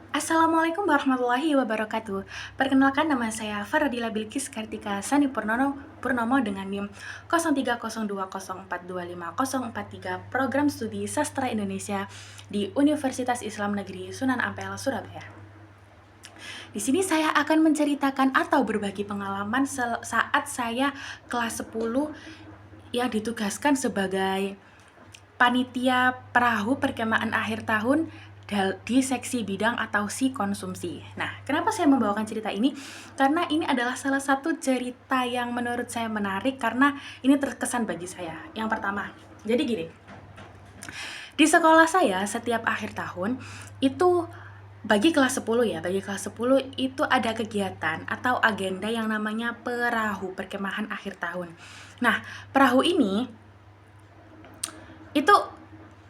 Assalamualaikum warahmatullahi wabarakatuh. Perkenalkan, nama saya Faradila Bilkis Kartika Sani Purnomo dengan NIM 030204250043 Program Studi Sastra Indonesia di Universitas Islam Negeri Sunan Ampel, Surabaya. Di sini saya akan menceritakan atau berbagi pengalaman saat saya kelas 10 yang ditugaskan sebagai panitia perahu perkemahan akhir tahun di seksi bidang atau si konsumsi. Nah, kenapa saya membawakan cerita ini? Karena ini adalah salah satu cerita yang menurut saya menarik karena ini terkesan bagi saya. Yang pertama, jadi gini, di sekolah saya setiap akhir tahun itu bagi kelas 10 itu ada kegiatan atau agenda yang namanya perahu perkemahan akhir tahun. Nah, perahu ini itu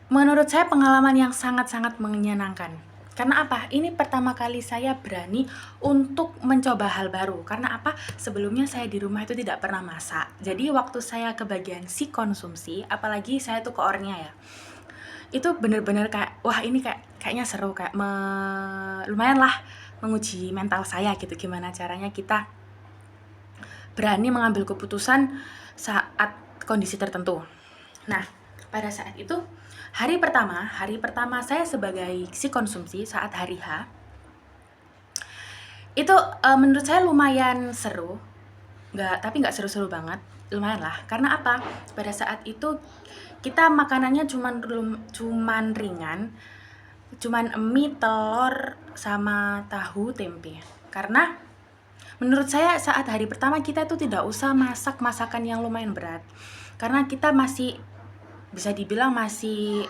menurut saya pengalaman yang sangat-sangat menyenangkan. Karena apa? Ini pertama kali saya berani untuk mencoba hal baru. Karena apa? Sebelumnya saya di rumah itu tidak pernah masak. Jadi waktu saya ke bagian si konsumsi, apalagi saya tuh koornya ya, itu bener-bener kayak, wah ini kayaknya seru, kayak lumayan lah menguji mental saya gitu. Gimana caranya kita berani mengambil keputusan saat kondisi tertentu. Nah, pada saat itu hari pertama saya sebagai si konsumsi saat hari H itu menurut saya lumayan seru, tapi nggak seru-seru banget, lumayan lah. Karena apa? Pada saat itu kita makanannya cuman ringan, cuman mie, telur, sama tahu tempe. Karena menurut saya saat hari pertama kita tuh tidak usah masak masakan yang lumayan berat, karena kita masih bisa dibilang masih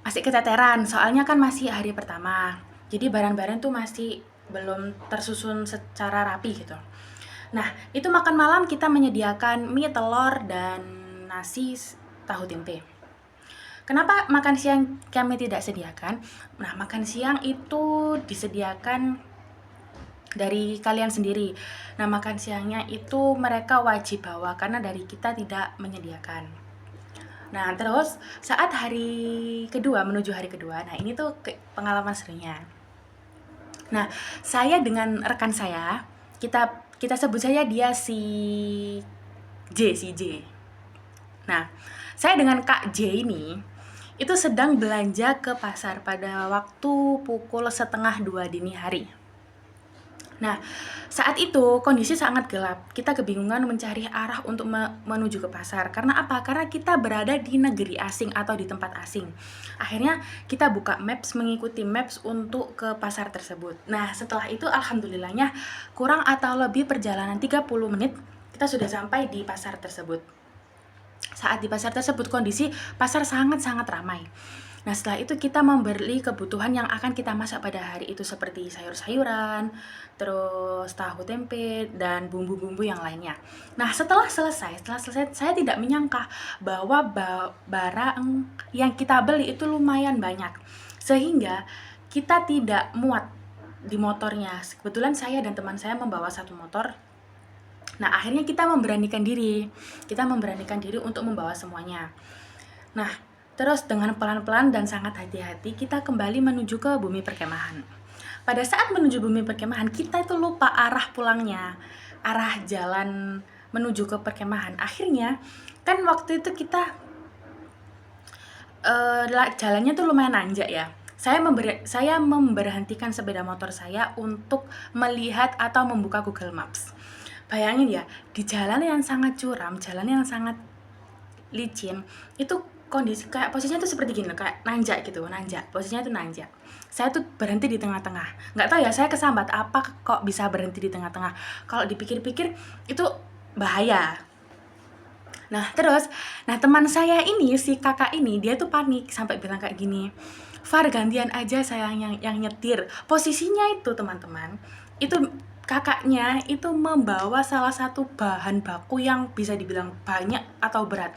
masih keteteran, soalnya kan masih hari pertama, jadi barang-barang tuh masih belum tersusun secara rapi gitu. Nah, itu makan malam kita menyediakan mie, telur, dan nasi tahu tempe. Kenapa makan siang kami tidak sediakan? Nah, makan siang itu disediakan dari kalian sendiri. Nah, makan siangnya itu mereka wajib bawa karena dari kita tidak menyediakan. Nah, terus saat menuju hari kedua, nah ini tuh pengalaman serunya. Nah, saya dengan rekan saya, kita sebut saja dia si J. Nah, saya dengan Kak J ini itu sedang belanja ke pasar pada waktu pukul 1:30 dini hari. Nah, saat itu kondisi sangat gelap. Kita kebingungan mencari arah untuk menuju ke pasar. Karena apa? Karena kita berada di negeri asing atau di tempat asing. Akhirnya kita buka maps, mengikuti maps untuk ke pasar tersebut. Nah, setelah itu alhamdulillahnya kurang atau lebih perjalanan 30 menit kita sudah sampai di pasar tersebut. Saat di pasar tersebut kondisi pasar sangat-sangat ramai. Nah, setelah itu kita membeli kebutuhan yang akan kita masak pada hari itu seperti sayur-sayuran, terus tahu tempe, dan bumbu-bumbu yang lainnya. Nah, setelah selesai saya tidak menyangka bahwa barang yang kita beli itu lumayan banyak. Sehingga kita tidak muat di motornya. Kebetulan saya dan teman saya membawa satu motor. Nah, akhirnya kita memberanikan diri untuk membawa semuanya. Nah, terus dengan pelan-pelan dan sangat hati-hati kita kembali menuju ke bumi perkemahan. Pada saat menuju bumi perkemahan, kita itu lupa arah pulangnya, arah jalan menuju ke perkemahan. Akhirnya, kan waktu itu kita jalannya tuh lumayan nanjak ya. Saya memberhentikan sepeda motor saya untuk melihat atau membuka Google Maps. Bayangin ya, di jalan yang sangat curam, jalan yang sangat licin, itu kondisi kayak posisinya tuh seperti gini, kayak nanjak gitu, posisinya tuh nanjak. Saya tuh berhenti di tengah-tengah. Nggak tahu ya, saya kesambat apa kok bisa berhenti di tengah-tengah. Kalau dipikir-pikir itu bahaya. Nah, teman saya ini, si kakak ini, dia tuh panik sampai bilang kayak gini, "Far, gantian aja saya yang nyetir." Posisinya itu, teman-teman, itu kakaknya itu membawa salah satu bahan baku yang bisa dibilang banyak atau berat.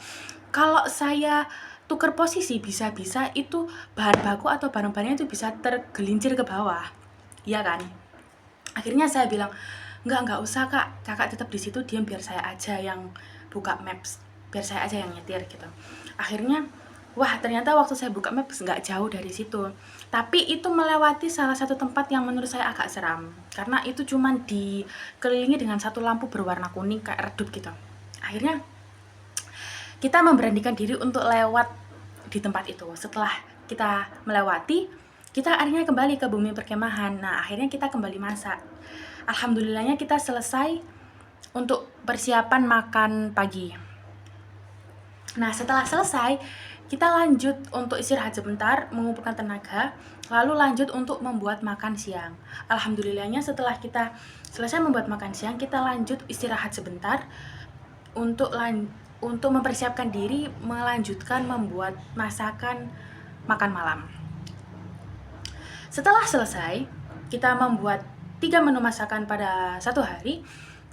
Kalau saya tuker posisi, bisa-bisa itu bahan baku atau barang-barangnya itu bisa tergelincir ke bawah, iya kan? Akhirnya saya bilang, nggak usah kak, kakak tetap di situ diam, biar saya aja yang buka maps, biar saya aja yang nyetir gitu. Akhirnya Wah, ternyata waktu saya buka Maps nggak jauh dari situ. Tapi itu melewati salah satu tempat yang menurut saya agak seram. Karena itu cuman dikelilingi dengan satu lampu berwarna kuning kayak redup gitu. Akhirnya kita memberanikan diri untuk lewat di tempat itu. Setelah kita melewati, kita akhirnya kembali ke bumi perkemahan. Nah, akhirnya kita kembali masak. Alhamdulillahnya kita selesai untuk persiapan makan pagi. Nah, setelah selesai, kita lanjut untuk istirahat sebentar, mengumpulkan tenaga, lalu lanjut untuk membuat makan siang. Alhamdulillahnya setelah kita selesai membuat makan siang, kita lanjut istirahat sebentar untuk mempersiapkan diri melanjutkan membuat masakan makan malam. Setelah selesai, kita membuat 3 menu masakan pada satu hari,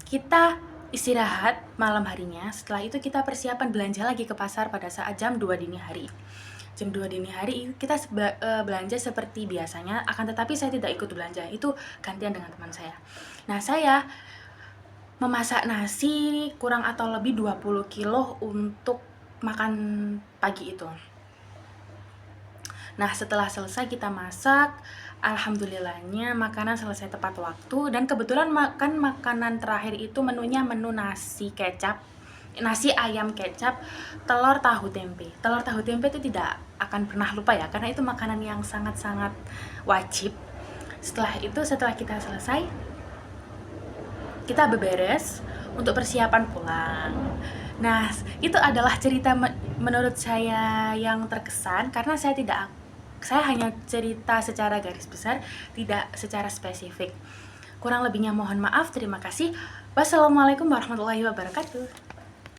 kita istirahat malam harinya. Setelah itu kita persiapan belanja lagi ke pasar pada saat jam 2 dini hari. Jam 2 dini hari kita belanja seperti biasanya, akan tetapi saya tidak ikut belanja, itu gantian dengan teman saya. Nah, saya memasak nasi kurang atau lebih 20 kilo untuk makan pagi itu. Nah, setelah selesai kita masak, alhamdulillahnya makanan selesai tepat waktu, dan kebetulan makan makanan terakhir itu menunya menu nasi ayam kecap, telur tahu tempe. Telur tahu tempe itu tidak akan pernah lupa ya, karena itu makanan yang sangat-sangat wajib. Setelah kita selesai, kita beberes untuk persiapan pulang. Nah, itu adalah cerita menurut saya yang terkesan, karena saya hanya cerita secara garis besar, tidak secara spesifik. Kurang lebihnya mohon maaf, terima kasih. Wassalamualaikum warahmatullahi wabarakatuh.